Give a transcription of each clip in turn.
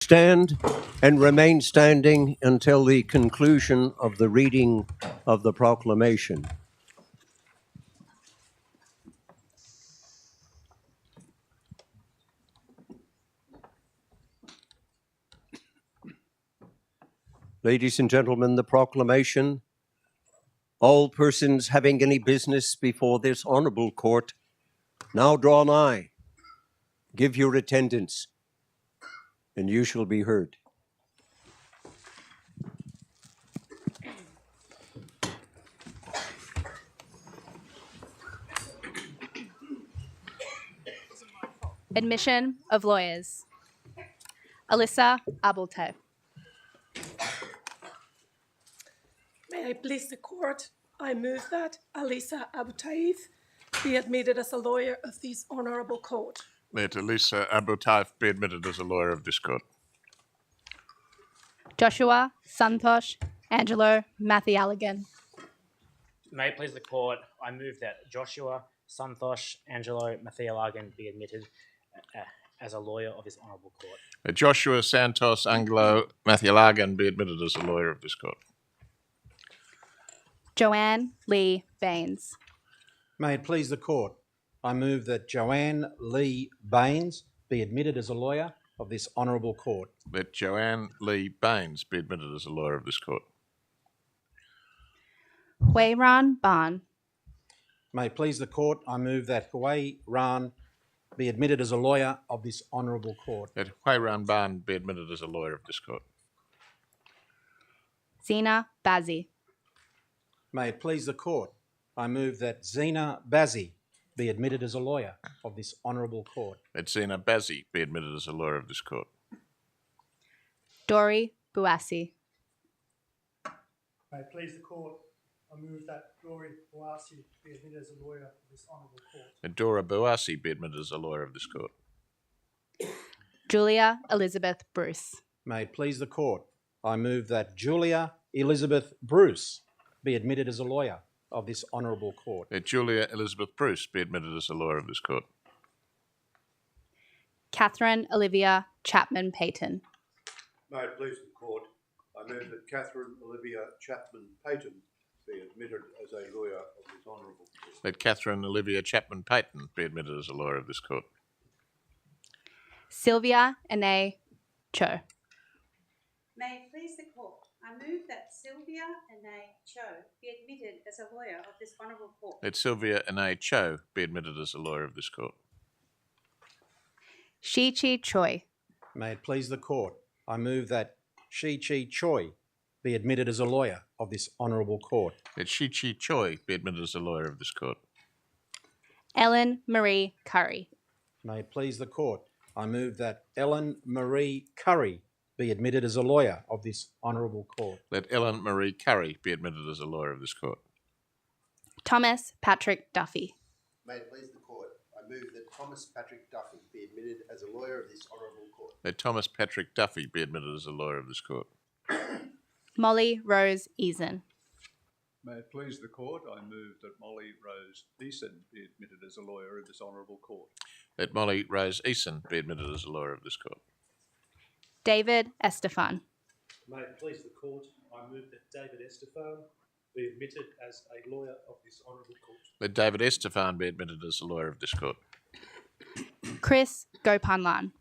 Stand and remain standing until the conclusion of the reading of the proclamation. Ladies and gentlemen, the proclamation. All persons having any business before this honorable court now draw nigh. Give your attendance, and you shall be heard. Admission of lawyers. Alyssa Abultev. May I please the court? I move that Alyssa Abultev be admitted as a lawyer of this honorable court. Let Alyssa Abultev be admitted as a lawyer of this court. Joshua Santosh Angelo Mathialagan. May it please the court, I move that Joshua Santosh Angelo Mathialagan be admitted as a lawyer of this honourable court. Let Joshua Santos Angelo Mathialagan be admitted as a lawyer of this court. Joanne Lee Baines. May it please the court, I move that Joanne Lee Baines be admitted as a lawyer of this honourable court. Let Joanne Lee Baines be admitted as a lawyer of this court. Hui Ran Ban. May it please the court, I move that Hui Ran be admitted as a lawyer of this honourable court. Let Hui Ran Ban be admitted as a lawyer of this court. Zena Bazzi. May it please the court, I move that Zena Bazzi be admitted as a lawyer of this honourable court. Let Zena Bazzi be admitted as a lawyer of this court. Dori Buassi. May it please the court, I move that Dori Buassi be admitted as a lawyer of this honourable court. Let Dora Buassi be admitted as a lawyer of this court. Julia Elizabeth Bruce. May it please the court, I move that Julia Elizabeth Bruce be admitted as a lawyer of this honourable court. Let Julia Elizabeth Bruce be admitted as a lawyer of this court. Catherine Olivia Chapman Payton. May it please the court, I move that Catherine Olivia Chapman Payton be admitted as a lawyer of this honourable court. Let Catherine Olivia Chapman Payton be admitted as a lawyer of this court. Sylvia Anae Cho. May it please the court, I move that Sylvia Anae Cho be admitted as a lawyer of this honourable court. Let Sylvia Anae Cho be admitted as a lawyer of this court. Shi Chi Choi. May it please the court, I move that Shi Chi Choi be admitted as a lawyer of this honourable court. Let Shi Chi Choi be admitted as a lawyer of this court. Ellen Marie Curry. May it please the court, I move that Ellen Marie Curry be admitted as a lawyer of this honourable court. Let Ellen Marie Curry be admitted as a lawyer of this court. Thomas Patrick Duffy. May it please the court, I move that Thomas Patrick Duffy be admitted as a lawyer of this honourable court. Let Thomas Patrick Duffy be admitted as a lawyer of this court. Molly Rose Eason. May it please the court, I move that Molly Rose Eason be admitted as a lawyer of this honourable court. Let Molly Rose Eason be admitted as a lawyer of this court. David Estefan. May it please the court, I move that David Estefan be admitted as a lawyer of this honourable court. Let David Estefan be admitted as a lawyer of this court. Chris Gopanlan.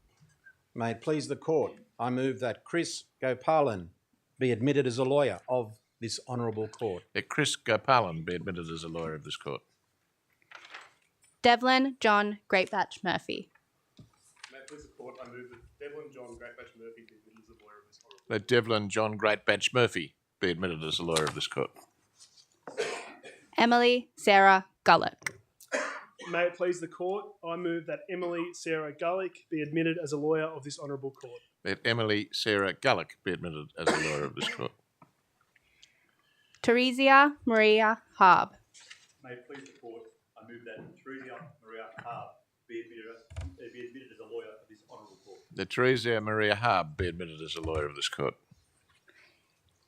May it please the court, I move that Chris Gopalan be admitted as a lawyer of this honourable court. Let Chris Gopalan be admitted as a lawyer of this court. Devlin John Greatbatch Murphy. May it please the court, I move that Devlin John Greatbatch Murphy be admitted as a lawyer of this honourable court. Let Devlin John Greatbatch Murphy be admitted as a lawyer of this court. Emily Sarah Gullick. May it please the court, I move that Emily Sarah Gullick be admitted as a lawyer of this honourable court. Let Emily Sarah Gullick be admitted as a lawyer of this court. Teresia Maria Harb. May it please the court, I move that Teresia Maria Harb be admitted as a lawyer of this honourable court. Let Teresia Maria Harb be admitted as a lawyer of this court.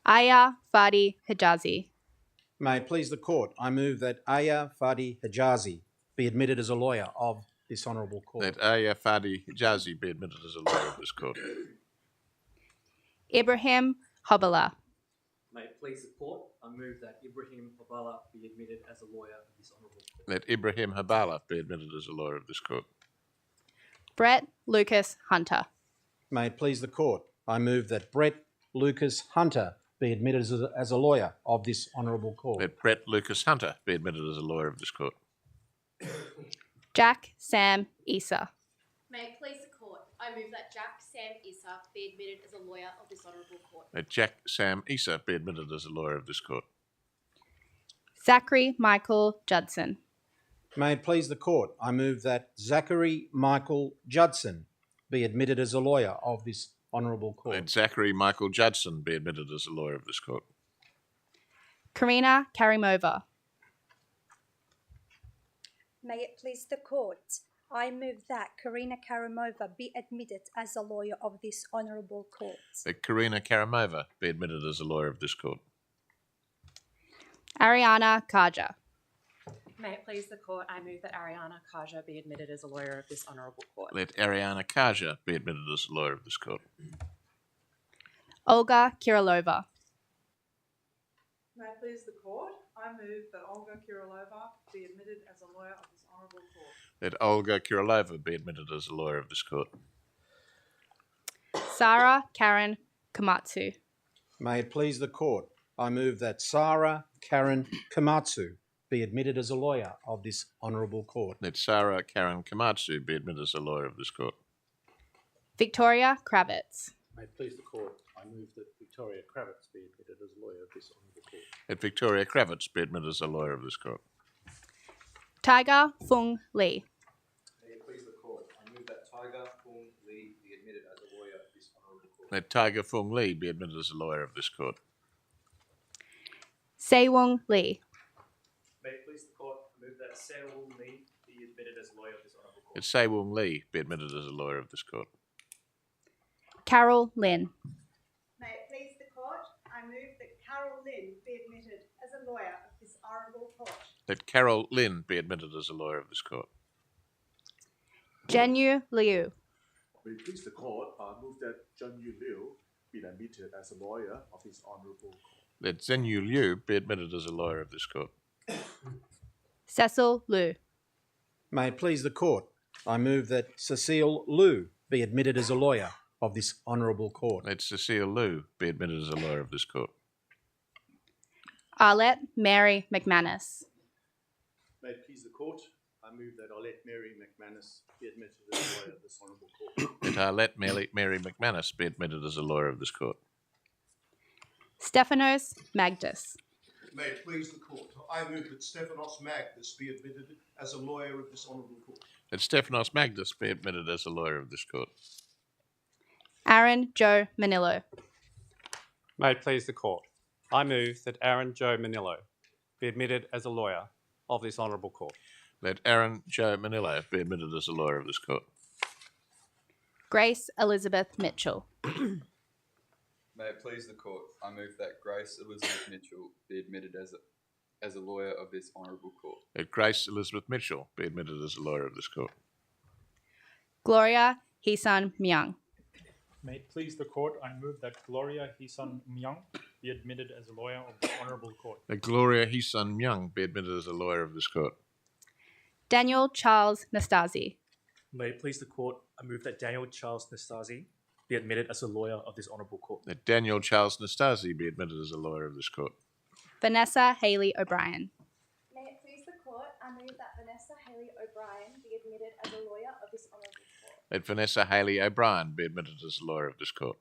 Aya Fadi Hijazi. May it please the court, I move that Aya Fadi Hijazi be admitted as a lawyer of this honourable court. Let Aya Fadi Hijazi be admitted as a lawyer of this court. Ibrahim Hobala. May it please the court, I move that Ibrahim Habala be admitted as a lawyer of this honourable court. Let Ibrahim Habala be admitted as a lawyer of this court. Brett Lucas Hunter. May it please the court, I move that Brett Lucas Hunter be admitted as a lawyer of this honourable court. Let Brett Lucas Hunter be admitted as a lawyer of this court. Jack Sam Issa. May it please the court, I move that Jack Sam Issa be admitted as a lawyer of this honourable court. Let Jack Sam Issa be admitted as a lawyer of this court. Zachary Michael Judson. May it please the court, I move that Zachary Michael Judson be admitted as a lawyer of this honourable court. Let Zachary Michael Judson be admitted as a lawyer of this court. Karina Karimova. May it please the court, I move that Karina Karimova be admitted as a lawyer of this honourable court. Let Karina Karimova be admitted as a lawyer of this court. Ariana Kaja. May it please the court, I move that Ariana Kaja be admitted as a lawyer of this honourable court. Let Ariana Kaja be admitted as a lawyer of this court. Olga Kirilova. May it please the court, I move that Olga Kirilova be admitted as a lawyer of this honourable court. Let Olga Kirilova be admitted as a lawyer of this court. Sarah Karen Komatsu. May it please the court, I move that Sarah Karen Komatsu be admitted as a lawyer of this honourable court. Let Sarah Karen Komatsu be admitted as a lawyer of this court. Victoria Kravitz. May it please the court, I move that Victoria Kravitz be admitted as a lawyer of this honourable court. Let Victoria Kravitz be admitted as a lawyer of this court. Tiger Fung Lee. May it please the court, I move that Tiger Fung Lee be admitted as a lawyer of this honourable court. Let Tiger Fung Lee be admitted as a lawyer of this court. Sewung Lee. May it please the court, I move that Sewung Lee be admitted as a lawyer of this honourable court. Let Sewung Lee be admitted as a lawyer of this court. Carol Lynn. May it please the court, I move that Carol Lynn be admitted as a lawyer of this honourable court. Let Carol Lynn be admitted as a lawyer of this court. Jenyu Liu. May it please the court, I move that Zhenyu Liu be admitted as a lawyer of this honourable court. Let Zhenyu Liu be admitted as a lawyer of this court. Cecil Liu. May it please the court, I move that Cecile Liu be admitted as a lawyer of this honourable court. Let Cecile Liu be admitted as a lawyer of this court. Arlette Mary McManus. May it please the court, I move that Arlette Mary McManus be admitted as a lawyer of this honourable court. Let Arlette Mary McManus be admitted as a lawyer of this court. Stephanos Magdus. May it please the court, I move that Stephanos Magnus be admitted as a lawyer of this honourable court. Let Stephanos Magnus be admitted as a lawyer of this court. Aaron Joe Manillo. May it please the court, I move that Aaron Joe Manillo be admitted as a lawyer of this honourable court. Let Aaron Joe Manillo be admitted as a lawyer of this court. Grace Elizabeth Mitchell. May it please the court, I move that Grace Elizabeth Mitchell be admitted as a lawyer of this honourable court. Let Grace Elizabeth Mitchell be admitted as a lawyer of this court. Gloria Hisan Myung. May it please the court, I move that Gloria Hisan Myung be admitted as a lawyer of this honourable court. Let Gloria Hisan Myung be admitted as a lawyer of this court. Daniel Charles Nastasi. May it please the court, I move that Daniel Charles Nastasi be admitted as a lawyer of this honourable court. Let Daniel Charles Nastasi be admitted as a lawyer of this court. Vanessa Haley O'Brien. May it please the court, I move that Vanessa Haley O'Brien be admitted as a lawyer of this honourable court. Let Vanessa Haley O'Brien be admitted as a lawyer of this court.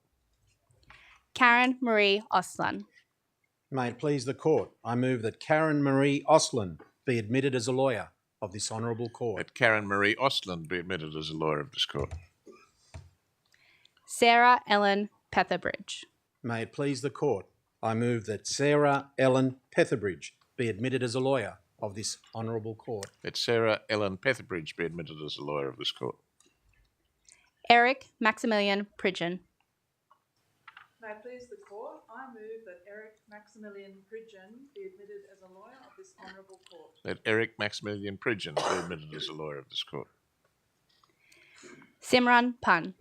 Karen Marie Oslan. May it please the court, I move that Karen Marie Oslan be admitted as a lawyer of this honourable court. Let Karen Marie Oslan be admitted as a lawyer of this court. Sarah Ellen Petherbridge. May it please the court, I move that Sarah Ellen Petherbridge be admitted as a lawyer of this honourable court. Let Sarah Ellen Petherbridge be admitted as a lawyer of this court. Eric Maximilian Pridgeon. May it please the court, I move that Eric Maximilian Pridgeon be admitted as a lawyer of this honourable court. Let Eric Maximilian Pridgeon be admitted as a lawyer of this court. Simran Pun.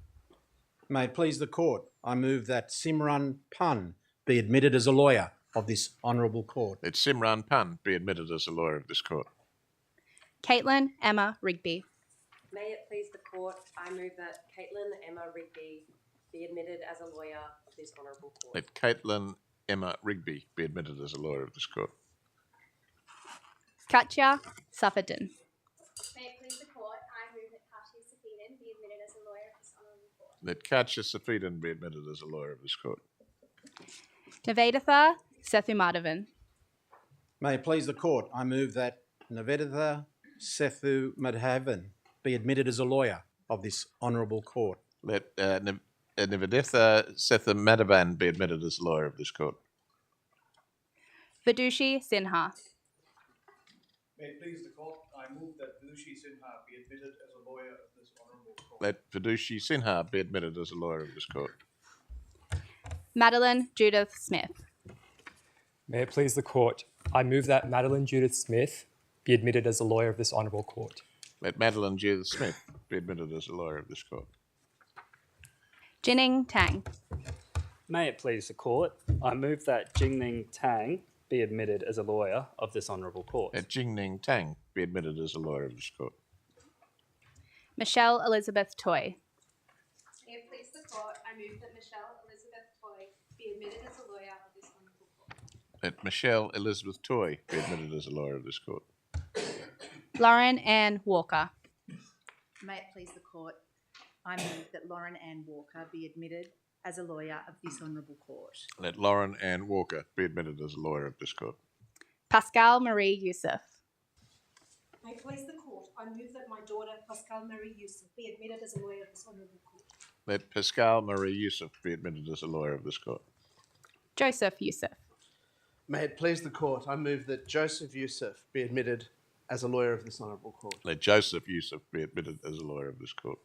May it please the court, I move that Simran Pun be admitted as a lawyer of this honourable court. That Simran Pun be admitted as a lawyer of this court. Caitlin Emma Rigby. May it please the court, I move that Caitlin Emma Rigby be admitted as a lawyer of this honourable court. That Caitlin Emma Rigby be admitted as a lawyer of this court. Katja Safadin. May it please the court, I move that Kashi Safidin be admitted as a lawyer of this honourable court. That Katja Safidin be admitted as a lawyer of this court. Niveditha Sethumadhavan. May it please the court, I move that Niveditha Sethu Madhavan be admitted as a lawyer of this honourable court. Let Niveditha Sethu Madhavan be admitted as a lawyer of this court. Vidushi Sinha. May it please the court, I move that Vidushi Sinha be admitted as a lawyer of this honourable court. Let Vidushi Sinha be admitted as a lawyer of this court. Madeline Judith Smith. May it please the court, I move that Madeline Judith Smith be admitted as a lawyer of this honourable court. Let Madeline Judith Smith be admitted as a lawyer of this court. Jining Tang. May it please the court, I move that Jingning Tang be admitted as a lawyer of this honourable court. Let Jingning Tang be admitted as a lawyer of this court. Michelle Elizabeth Toy. May it please the court, I move that Michelle Elizabeth Toy be admitted as a lawyer of this honourable court. Let Michelle Elizabeth Toy be admitted as a lawyer of this court. Lauren Ann Walker. May it please the court, I move that Lauren Ann Walker be admitted as a lawyer of this honourable court. Let Lauren Ann Walker be admitted as a lawyer of this court. Pascal Marie Youssef. May it please the court, I move that my daughter Pascal Marie Youssef be admitted as a lawyer of this honourable court. Let Pascal Marie Youssef be admitted as a lawyer of this court. Joseph Youssef. May it please the court, I move that Joseph Youssef be admitted as a lawyer of this honourable court. Let Joseph Youssef be admitted as a lawyer of this court.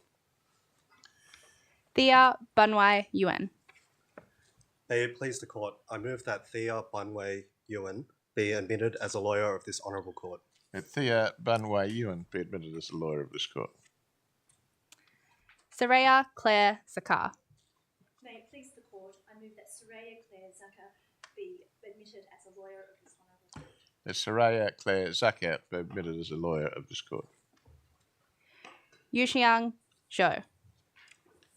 Thea Bunwai Yuen. May it please the court, I move that Thea Bunway Ewan be admitted as a lawyer of this honourable court. Let Thea Bunway Ewan be admitted as a lawyer of this court. Saraya Claire Sakar. May it please the court, I move that Saraya Claire Zucker be admitted as a lawyer of this honourable court. Let Saraya Claire Zucker be admitted as a lawyer of this court. Yuxiang Zhou.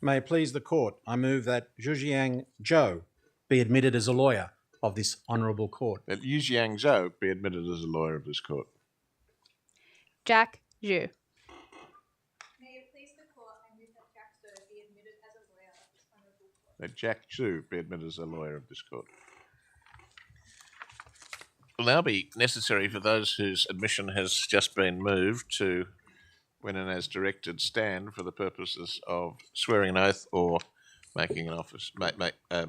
May it please the court, I move that Zhujiang Zhou be admitted as a lawyer of this honourable court. Let Yujiang Zhou be admitted as a lawyer of this court. Jack Zhu. May it please the court, I move that Jack Zhou be admitted as a lawyer of this honourable court. Let Jack Zhu be admitted as a lawyer of this court. It will now be necessary for those whose admission has just been moved to, when and as directed, stand for the purposes of swearing an oath or making an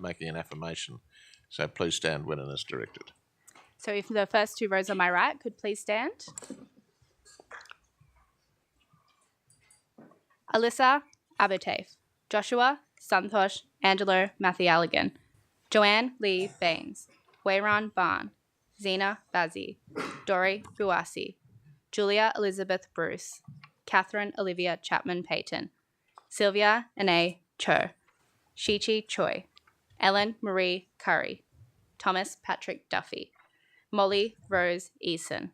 making an affirmation. So please stand when and as directed. So if the first two rows on my right could please stand. Alyssa Abutafe. Joshua Santhosh Angelo Mathialagan. Joanne Lee Baines. Wayron Barn. Zena Bazzi. Dori Buasi. Julia Elizabeth Bruce. Catherine Olivia Chapman Payton. Sylvia Anae Cho. Shichi Choi. Ellen Marie Curry. Thomas Patrick Duffy. Molly Rose Eason.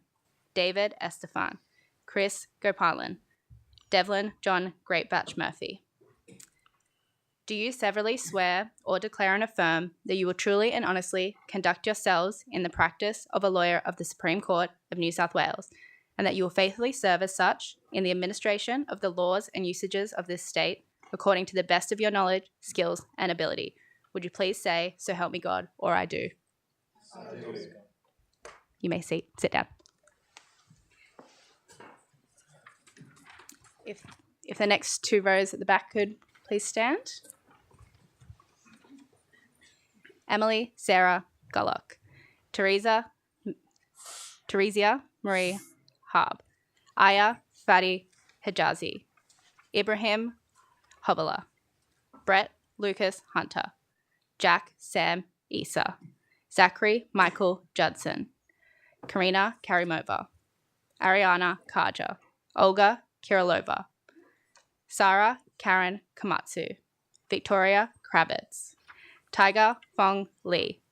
David Estefan. Chris Gopalan. Devlin John Greatbatch Murphy. Do you severally swear or declare and affirm that you will truly and honestly conduct yourselves in the practice of a lawyer of the Supreme Court of New South Wales, and that you will faithfully serve as such in the administration of the laws and usages of this state according to the best of your knowledge, skills, and ability? Would you please say, "So help me God," or "I do"? I do. You may sit down. If the next two rows at the back could please stand. Emily Sarah Gullock. Teresia Marie Harb. Aya Fadi Hijazi. Ibrahim Hobala. Brett Lucas Hunter. Jack Sam Isa. Zachary Michael Judson. Karina Karimova. Ariana Kaja. Olga Kirilova. Sarah Karen Komatsu. Victoria Kravitz, Tiger Fong Lee,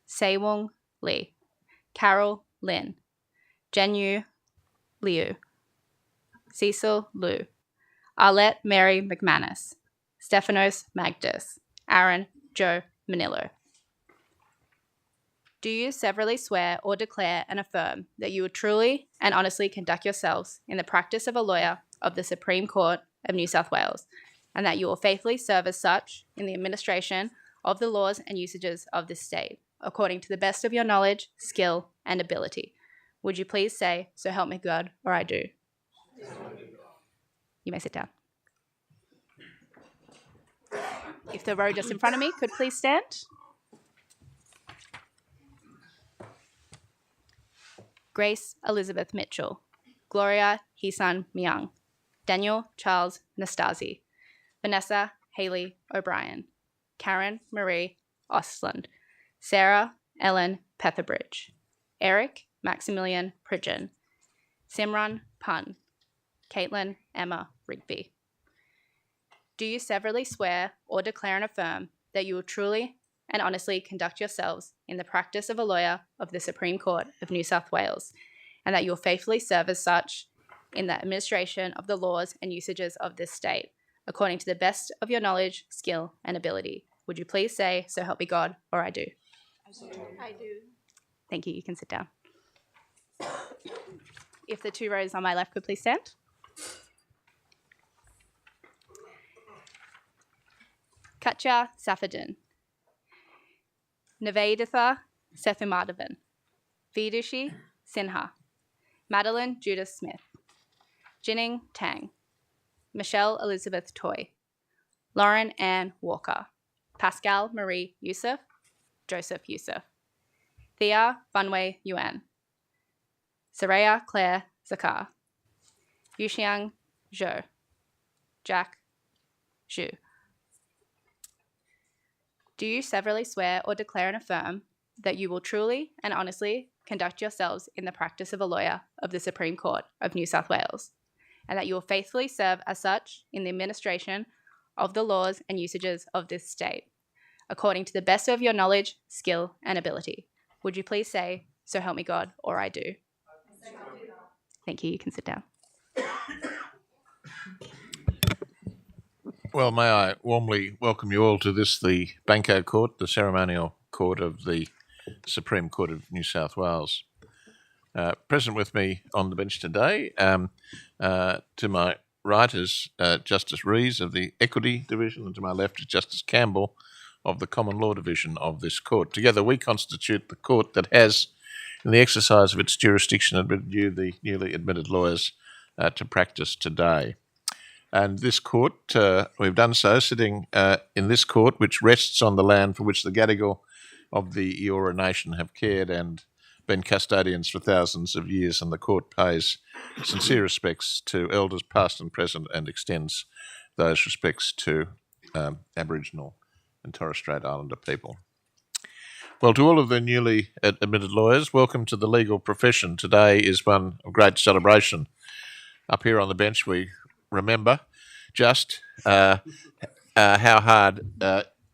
Sewong Lee, Carol Lin, Jenyu Liu, Cecil Liu, Arlette Mary McManus, Stephanos Magdus, Aaron Joe Manillo. Do you severally swear or declare and affirm that you will truly and honestly conduct yourselves in the practice of a lawyer of the Supreme Court of New South Wales, and that you will faithfully serve as such in the administration of the laws and usages of this state, according to the best of your knowledge, skill, and ability? Would you please say, "So help me God," or "I do"? You may sit down. If the row just in front of me could please stand. Grace Elizabeth Mitchell, Gloria Heesan Myung, Daniel Charles Nastasi, Vanessa Haley O'Brien, Karen Marie Ostland, Sarah Ellen Petherbridge, Eric Maximilian Pridgeon, Simran Pun, Caitlin Emma Rigby. Do you severally swear or declare and affirm that you will truly and honestly conduct yourselves in the practice of a lawyer of the Supreme Court of New South Wales, and that you will faithfully serve as such in the administration of the laws and usages of this state, according to the best of your knowledge, skill, and ability? Would you please say, "So help me God," or "I do"? I do. Thank you. You can sit down. If the two rows on my left could please stand. Katja Safadin, Niveditha Sethumadhavan, Vidushi Sinha, Madeline Judith Smith, Jinning Tang, Michelle Elizabeth Toy, Lauren Ann Walker, Pascal Marie Youssef, Joseph Youssef, Thea Bunway Yuan, Saraya Claire Zakar, Yuxiang Zhou, Jack Zhu. Do you severally swear or declare and affirm that you will truly and honestly conduct yourselves in the practice of a lawyer of the Supreme Court of New South Wales, and that you will faithfully serve as such in the administration of the laws and usages of this state, according to the best of your knowledge, skill, and ability? Would you please say, "So help me God," or "I do"? Thank you. You can sit down. Well, may I warmly welcome you all to this, the Banco Court, the ceremonial court of the Supreme Court of New South Wales. Present with me on the bench today, to my right is Justice Rees of the Equity Division, and to my left is Justice Campbell of the Common Law Division of this court. Together we constitute the court that has, in the exercise of its jurisdiction, admitted you, the newly admitted lawyers, to practice today. And this court, we've done so sitting in this court, which rests on the land for which the Gadigal of the Eora Nation have cared and been custodians for thousands of years, and the court pays sincere respects to elders past and present and extends those respects to Aboriginal and Torres Strait Islander people. Well, to all of the newly admitted lawyers, welcome to the legal profession. Today is one of great celebration. Up here on the bench, we remember just how hard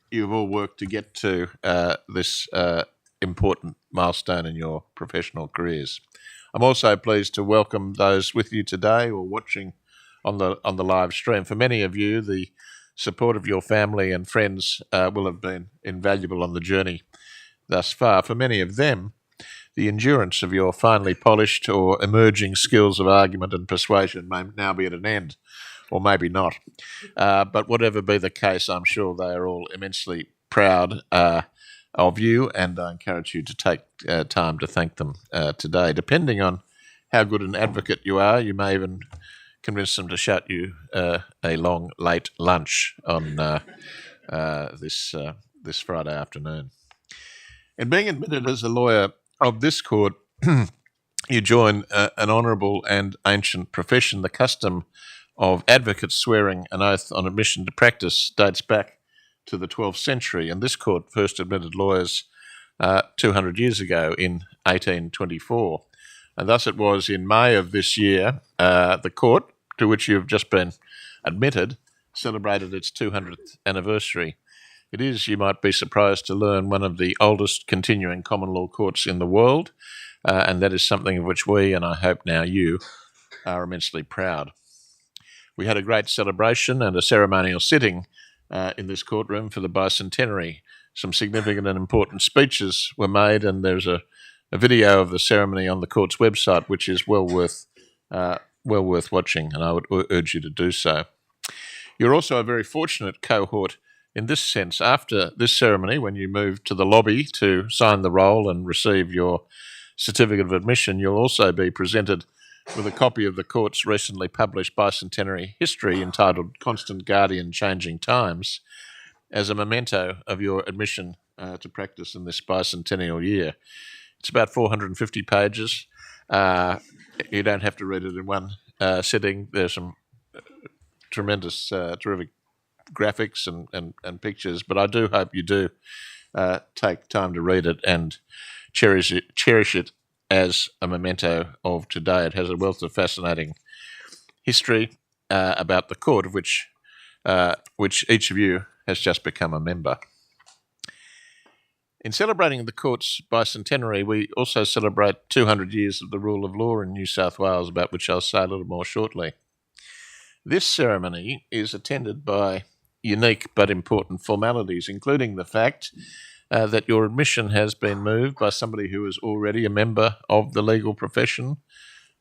you've all worked to get to this important milestone in your professional careers. I'm also pleased to welcome those with you today or watching on the live stream. For many of you, the support of your family and friends will have been invaluable on the journey thus far. For many of them, the endurance of your finely polished or emerging skills of argument and persuasion may now be at an end, or maybe not. But whatever be the case, I'm sure they are all immensely proud of you, and I encourage you to take time to thank them today. Depending on how good an advocate you are, you may even convince them to shut you a long, late lunch on this Friday afternoon. In being admitted as a lawyer of this court, you join an honourable and ancient profession. The custom of advocates swearing an oath on admission to practice dates back to the 12th century, and this court first admitted lawyers 200 years ago in 1824. And thus it was in May of this year, the court to which you've just been admitted celebrated its 200th anniversary. It is, you might be surprised to learn, one of the oldest continuing common law courts in the world, and that is something of which we, and I hope now you, are immensely proud. We had a great celebration and a ceremonial sitting in this courtroom for the bicentenary. Some significant and important speeches were made, and there's a video of the ceremony on the court's website, which is well worth watching, and I would urge you to do so. You're also a very fortunate cohort in this sense. After this ceremony, when you move to the lobby to sign the roll and receive your certificate of admission, you'll also be presented with a copy of the court's recently published bicentenary history entitled Constant Guardian Changing Times as a memento of your admission to practice in this bicentennial year. It's about 450 pages. You don't have to read it in one sitting. There's some terrific graphics and pictures, but I do hope you do take time to read it and cherish it as a memento of today. It has a wealth of fascinating history about the court, of which each of you has just become a member. In celebrating the court's bicentenary, we also celebrate 200 years of the rule of law in New South Wales, about which I'll say a little more shortly. This ceremony is attended by unique but important formalities, including the fact that your admission has been moved by somebody who is already a member of the legal profession,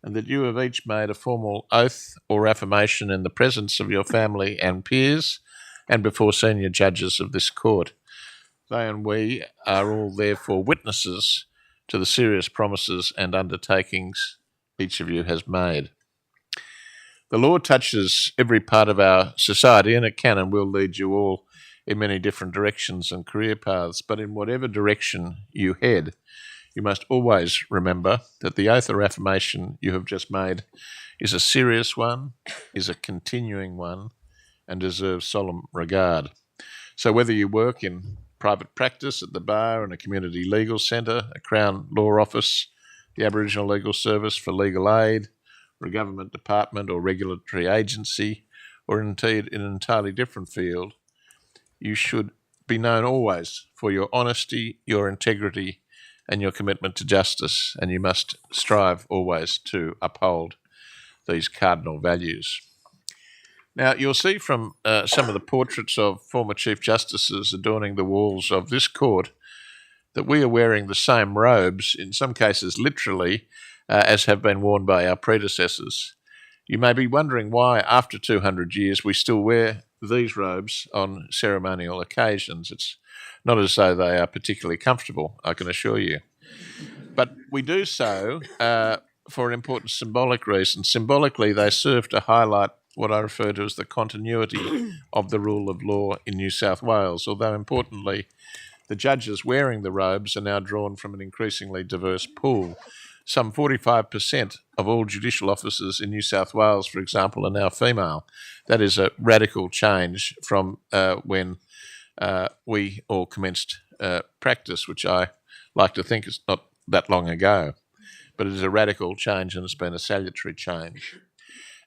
and that you have each made a formal oath or affirmation in the presence of your family and peers and before senior judges of this court. They and we are all therefore witnesses to the serious promises and undertakings each of you has made. The law touches every part of our society, and it can and will lead you all in many different directions and career paths. But in whatever direction you head, you must always remember that the oath or affirmation you have just made is a serious one, is a continuing one, and deserves solemn regard. So whether you work in private practice, at the bar, in a community legal centre, a Crown Law Office, the Aboriginal Legal Service for legal aid, or a government department or regulatory agency, or indeed in an entirely different field, you should be known always for your honesty, your integrity, and your commitment to justice, and you must strive always to uphold these cardinal values. Now, you'll see from some of the portraits of former Chief Justices adorning the walls of this court that we are wearing the same robes, in some cases literally, as have been worn by our predecessors. You may be wondering why, after 200 years, we still wear these robes on ceremonial occasions. It's not as though they are particularly comfortable, I can assure you. But we do so for an important symbolic reason. Symbolically, they serve to highlight what I refer to as the continuity of the rule of law in New South Wales, although importantly, the judges wearing the robes are now drawn from an increasingly diverse pool. Some 45% of all judicial officers in New South Wales, for example, are now female. That is a radical change from when we all commenced practice, which I like to think is not that long ago. But it is a radical change, and it's been a salutary change.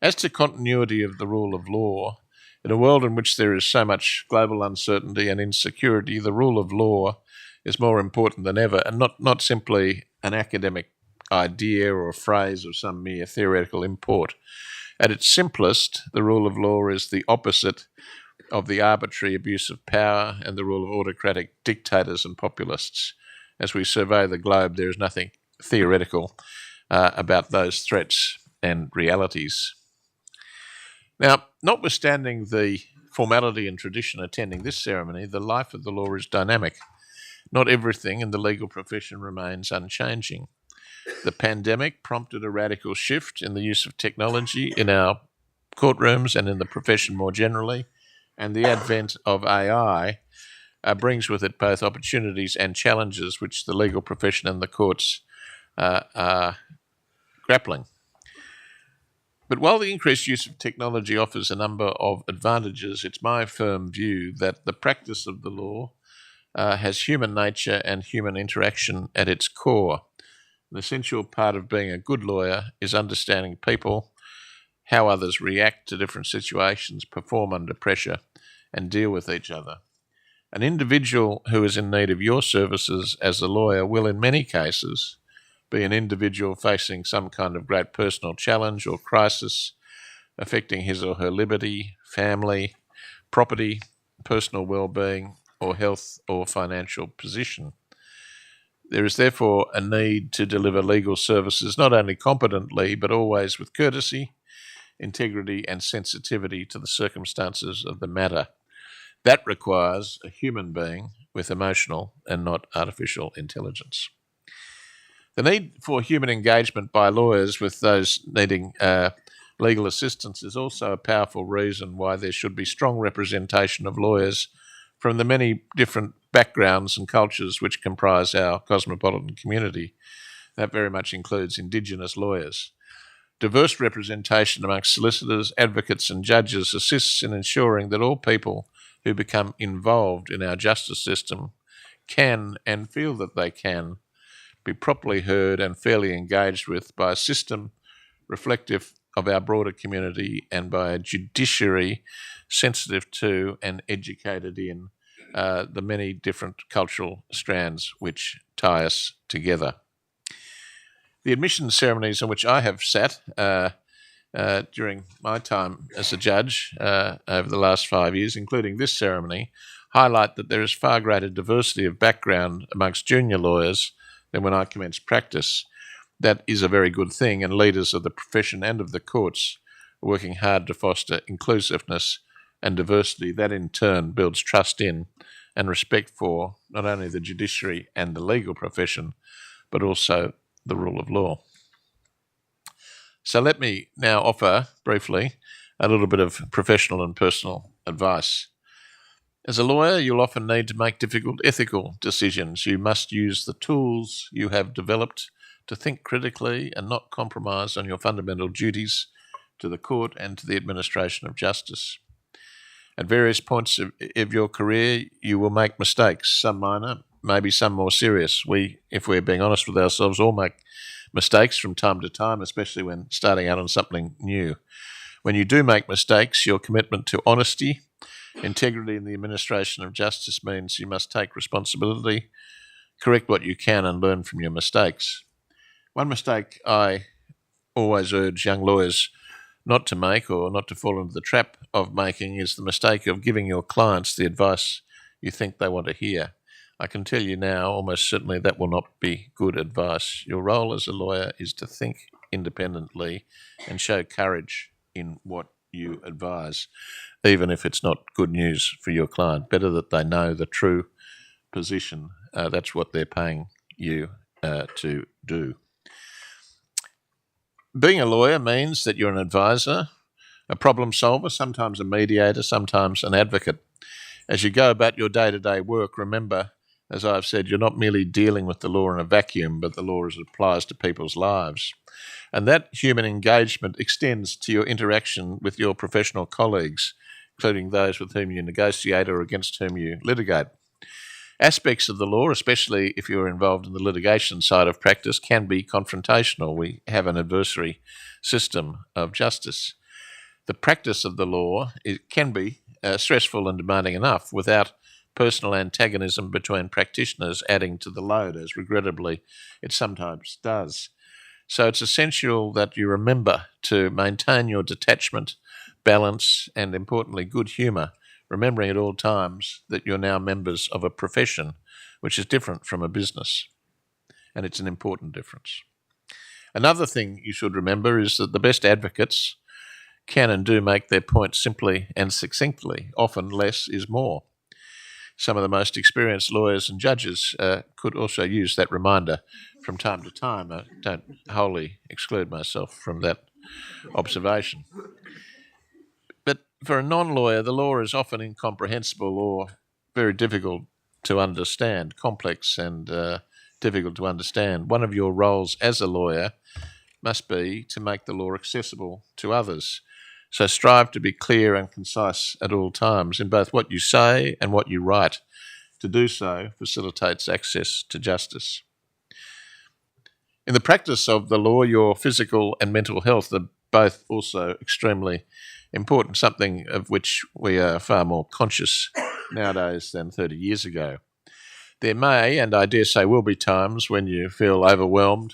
As to continuity of the rule of law, in a world in which there is so much global uncertainty and insecurity, the rule of law is more important than ever, and not simply an academic idea or a phrase of some mere theoretical import. At its simplest, the rule of law is the opposite of the arbitrary abuse of power and the rule of autocratic dictators and populists. As we survey the globe, there is nothing theoretical about those threats and realities. Now, notwithstanding the formality and tradition attending this ceremony, the life of the law is dynamic. Not everything in the legal profession remains unchanging. The pandemic prompted a radical shift in the use of technology in our courtrooms and in the profession more generally, and the advent of AI brings with it both opportunities and challenges which the legal profession and the courts are grappling. But while the increased use of technology offers a number of advantages, it's my firm view that the practice of the law has human nature and human interaction at its core. An essential part of being a good lawyer is understanding people how others react to different situations, perform under pressure, and deal with each other. An individual who is in need of your services as a lawyer will, in many cases, be an individual facing some kind of great personal challenge or crisis affecting his or her liberty, family, property, personal well-being, or health or financial position. There is therefore a need to deliver legal services not only competently but always with courtesy, integrity, and sensitivity to the circumstances of the matter. That requires a human being with emotional and not artificial intelligence. The need for human engagement by lawyers with those needing legal assistance is also a powerful reason why there should be strong representation of lawyers from the many different backgrounds and cultures which comprise our cosmopolitan community. That very much includes Indigenous lawyers. Diverse representation amongst solicitors, advocates, and judges assists in ensuring that all people who become involved in our justice system can and feel that they can be properly heard and fairly engaged with by a system reflective of our broader community and by a judiciary sensitive to and educated in the many different cultural strands which tie us together. The admission ceremonies in which I have sat during my time as a judge over the last 5 years, including this ceremony, highlight that there is far greater diversity of background amongst junior lawyers than when I commenced practice. That is a very good thing, and leaders of the profession and of the courts are working hard to foster inclusiveness and diversity. That in turn builds trust in and respect for not only the judiciary and the legal profession, but also the rule of law. So let me now offer briefly a little bit of professional and personal advice. As a lawyer, you'll often need to make difficult ethical decisions. You must use the tools you have developed to think critically and not compromise on your fundamental duties to the court and to the administration of justice. At various points of your career, you will make mistakes, some minor, maybe some more serious. We, if we're being honest with ourselves, all make mistakes from time to time, especially when starting out on something new. When you do make mistakes, your commitment to honesty, integrity in the administration of justice means you must take responsibility, correct what you can, and learn from your mistakes. One mistake I always urge young lawyers not to make or not to fall into the trap of making is the mistake of giving your clients the advice you think they want to hear. I can tell you now, almost certainly that will not be good advice. Your role as a lawyer is to think independently and show courage in what you advise, even if it's not good news for your client. Better that they know the true position. That's what they're paying you to do. Being a lawyer means that you're an advisor, a problem solver, sometimes a mediator, sometimes an advocate. As you go about your day-to-day work, remember, as I've said, you're not merely dealing with the law in a vacuum, but the law as it applies to people's lives. And that human engagement extends to your interaction with your professional colleagues, including those with whom you negotiate or against whom you litigate. Aspects of the law, especially if you're involved in the litigation side of practice, can be confrontational. We have an adversary system of justice. The practice of the law can be stressful and demanding enough without personal antagonism between practitioners adding to the load, as regrettably it sometimes does. So it's essential that you remember to maintain your detachment, balance, and importantly, good humour, remembering at all times that you're now members of a profession which is different from a business, and it's an important difference. Another thing you should remember is that the best advocates can and do make their point simply and succinctly. Often less is more. Some of the most experienced lawyers and judges could also use that reminder from time to time. I don't wholly exclude myself from that observation. But for a non-lawyer, the law is often incomprehensible or very difficult to understand, complex and difficult to understand. One of your roles as a lawyer must be to make the law accessible to others. So strive to be clear and concise at all times in both what you say and what you write. To do so facilitates access to justice. In the practice of the law, your physical and mental health are both also extremely important, something of which we are far more conscious nowadays than 30 years ago. There may, and I dare say will be, times when you feel overwhelmed,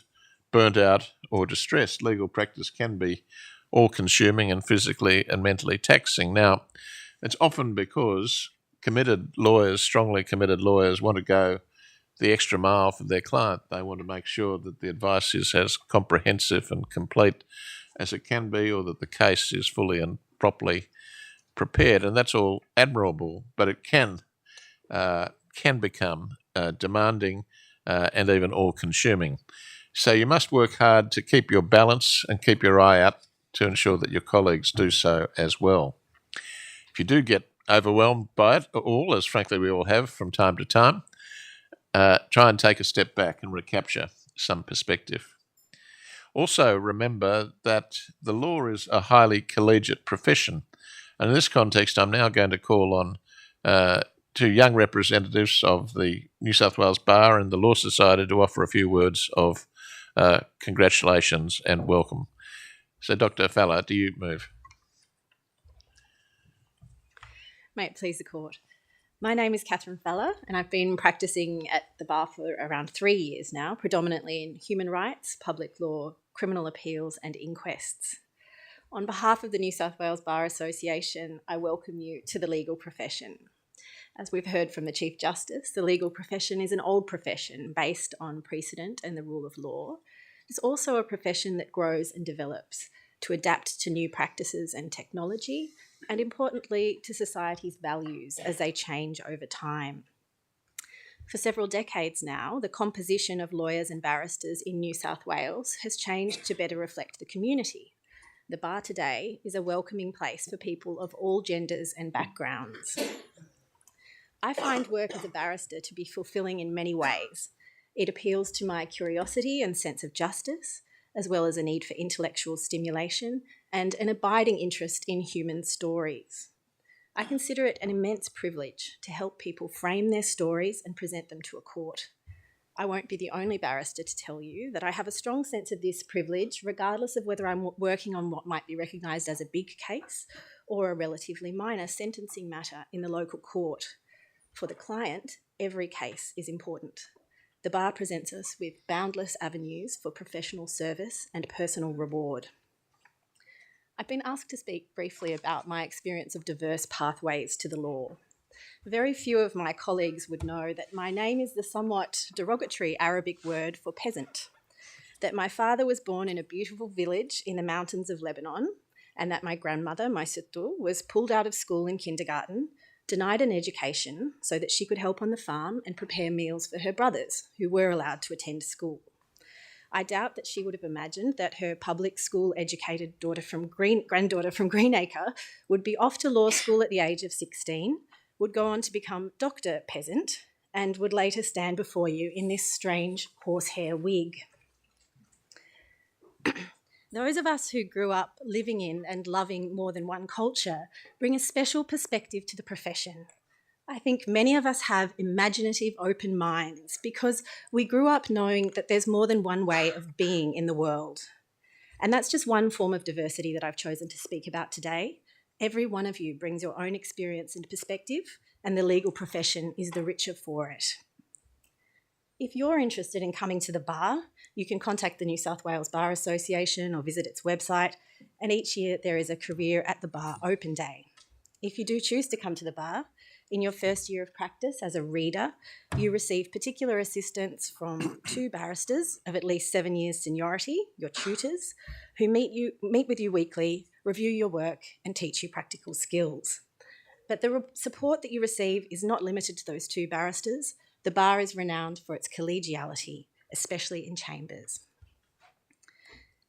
burnt out, or distressed. Legal practice can be all-consuming and physically and mentally taxing. Now, it's often because strongly committed lawyers, want to go the extra mile for their client. They want to make sure that the advice is as comprehensive and complete as it can be, or that the case is fully and properly prepared. And that's all admirable, but it can become demanding and even all-consuming. So you must work hard to keep your balance and keep your eye out to ensure that your colleagues do so as well. If you do get overwhelmed by it all, as frankly we all have from time to time, try and take a step back and recapture some perspective. Also remember that the law is a highly collegiate profession. And in this context, I'm now going to call on two young representatives of the New South Wales Bar and the Law Society to offer a few words of congratulations and welcome. So, Dr. Fowler, do you move? May it please the court. My name is Catherine Feller, and I've been practicing at the bar for around 3 years now, predominantly in human rights, public law, criminal appeals, and inquests. On behalf of the New South Wales Bar Association, I welcome you to the legal profession. As we've heard from the Chief Justice, the legal profession is an old profession based on precedent and the rule of law. It's also a profession that grows and develops to adapt to new practices and technology, and importantly, to society's values as they change over time. For several decades now, the composition of lawyers and barristers in New South Wales has changed to better reflect the community. The bar today is a welcoming place for people of all genders and backgrounds. I find work as a barrister to be fulfilling in many ways. It appeals to my curiosity and sense of justice, as well as a need for intellectual stimulation and an abiding interest in human stories. I consider it an immense privilege to help people frame their stories and present them to a court. I won't be the only barrister to tell you that I have a strong sense of this privilege, regardless of whether I'm working on what might be recognised as a big case or a relatively minor sentencing matter in the local court. For the client, every case is important. The bar presents us with boundless avenues for professional service and personal reward. I've been asked to speak briefly about my experience of diverse pathways to the law. Very few of my colleagues would know that my name is the somewhat derogatory Arabic word for peasant, that my father was born in a beautiful village in the mountains of Lebanon, and that my grandmother, my suttu, was pulled out of school in kindergarten, denied an education so that she could help on the farm and prepare meals for her brothers, who were allowed to attend school. I doubt that she would have imagined that her public school-educated granddaughter from Greenacre would be off to law school at the age of 16, would go on to become Dr. Peasant, and would later stand before you in this strange horsehair wig. Those of us who grew up living in and loving more than one culture bring a special perspective to the profession. I think many of us have imaginative, open minds because we grew up knowing that there's more than one way of being in the world. And that's just one form of diversity that I've chosen to speak about today. Every one of you brings your own experience and perspective, and the legal profession is the richer for it. If you're interested in coming to the bar, you can contact the New South Wales Bar Association or visit its website, and each year there is a Career at the Bar Open Day. If you do choose to come to the bar, in your first year of practice as a reader, you receive particular assistance from 2 barristers of at least 7 years seniority, your tutors, who meet with you weekly, review your work, and teach you practical skills. But the support that you receive is not limited to those 2 barristers. The bar is renowned for its collegiality, especially in chambers.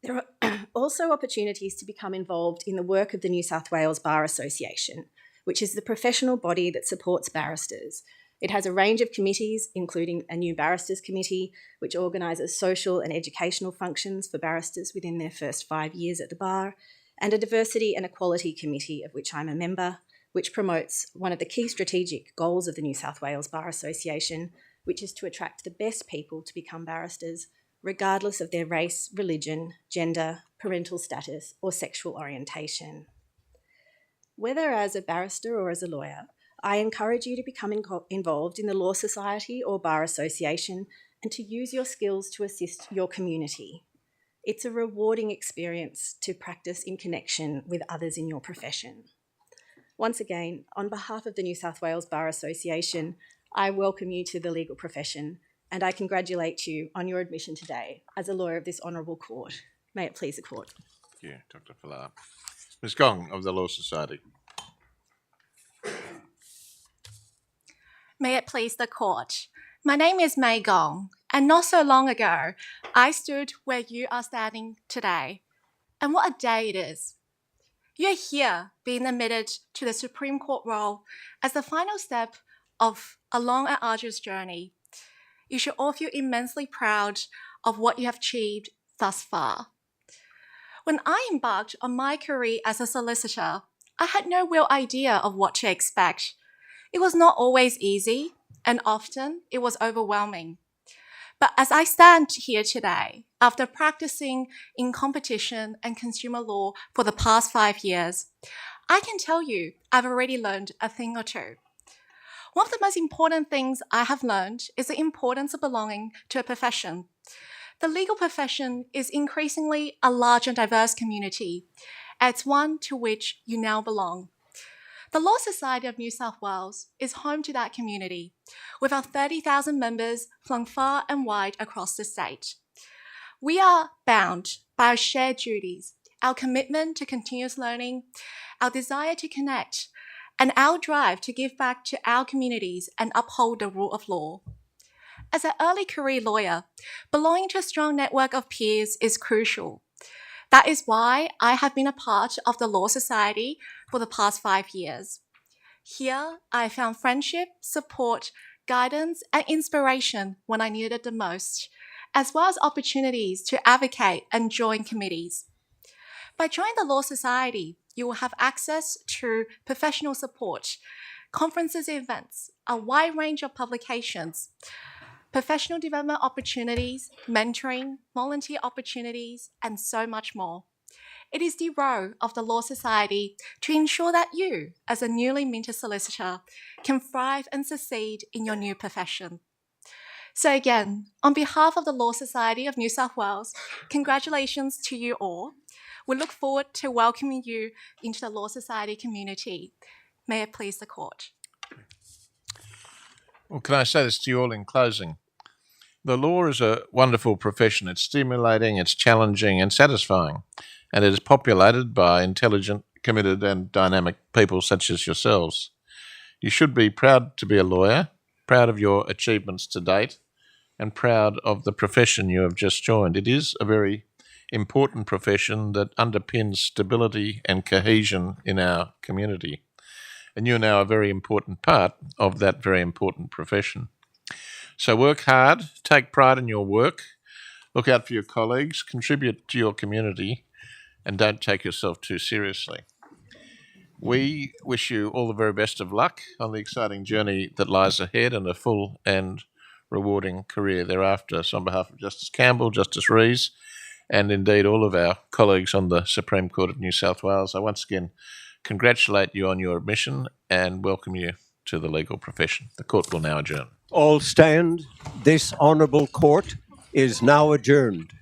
There are also opportunities to become involved in the work of the New South Wales Bar Association, which is the professional body that supports barristers. It has a range of committees, including a new barristers committee, which organises social and educational functions for barristers within their first 5 years at the bar, and a diversity and equality committee, of which I'm a member, which promotes one of the key strategic goals of the New South Wales Bar Association, which is to attract the best people to become barristers, regardless of their race, religion, gender, parental status, or sexual orientation. Whether as a barrister or as a lawyer, I encourage you to become involved in the Law Society or Bar Association and to use your skills to assist your community. It's a rewarding experience to practice in connection with others in your profession. Once again, on behalf of the New South Wales Bar Association, I welcome you to the legal profession and I congratulate you on your admission today as a lawyer of this honourable court. May it please the court. Thank you, Dr. Falar. Ms. Gong of the Law Society. May it please the court. My name is May Gong, and not so long ago, I stood where you are standing today. And what a day it is. You're here being admitted to the Supreme Court role as the final step of a long and arduous journey. You should all feel immensely proud of what you have achieved thus far. When I embarked on my career as a solicitor, I had no real idea of what to expect. It was not always easy, and often it was overwhelming. But as I stand here today, after practicing in competition and consumer law for the past 5 years, I can tell you I've already learned a thing or two. One of the most important things I have learned is the importance of belonging to a profession. The legal profession is increasingly a large and diverse community, and it's one to which you now belong. The Law Society of New South Wales is home to that community, with our 30,000 members flung far and wide across the state. We are bound by our shared duties, our commitment to continuous learning, our desire to connect, and our drive to give back to our communities and uphold the rule of law. As an early career lawyer, belonging to a strong network of peers is crucial. That is why I have been a part of the Law Society for the past 5 years. Here, I found friendship, support, guidance, and inspiration when I needed it the most, as well as opportunities to advocate and join committees. By joining the Law Society, you will have access to professional support, conferences and events, a wide range of publications, professional development opportunities, mentoring, volunteer opportunities, and so much more. It is the role of the Law Society to ensure that you, as a newly minted solicitor, can thrive and succeed in your new profession. So again, on behalf of the Law Society of New South Wales, congratulations to you all. We look forward to welcoming you into the Law Society community. May it please the court. Well, can I say this to you all in closing? The law is a wonderful profession. It's stimulating, it's challenging and satisfying, and it is populated by intelligent, committed and dynamic people such as yourselves. You should be proud to be a lawyer, proud of your achievements to date, and proud of the profession you have just joined. It is a very important profession that underpins stability and cohesion in our community. And you're now a very important part of that very important profession. So work hard, take pride in your work, look out for your colleagues, contribute to your community, and don't take yourself too seriously. We wish you all the very best of luck on the exciting journey that lies ahead and a full and rewarding career thereafter. So on behalf of Justice Campbell, Justice Rees, and indeed all of our colleagues on the Supreme Court of New South Wales, I once again congratulate you on your admission and welcome you to the legal profession. The court will now adjourn. All stand. This honourable court is now adjourned.